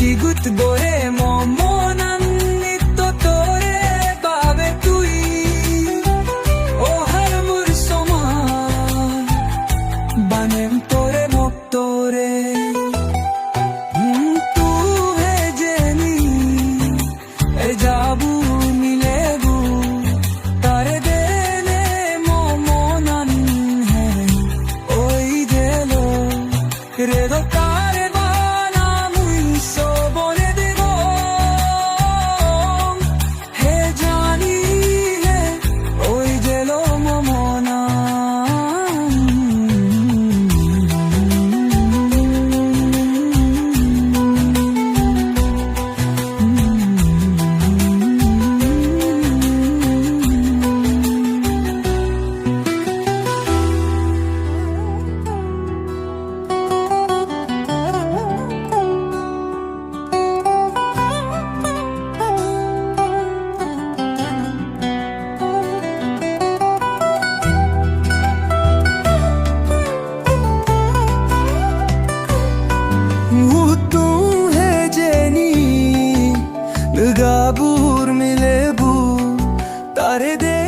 Sigut gore momonan nitto tore babe tui O har mur soman banem tore moktore Tu he jeni e jabu milebu tare dele momonan hai oi delo credo tare bana mui so bole debo he jani he oi delo momona Tu है jenny गाबूर मिलेबू तारे दे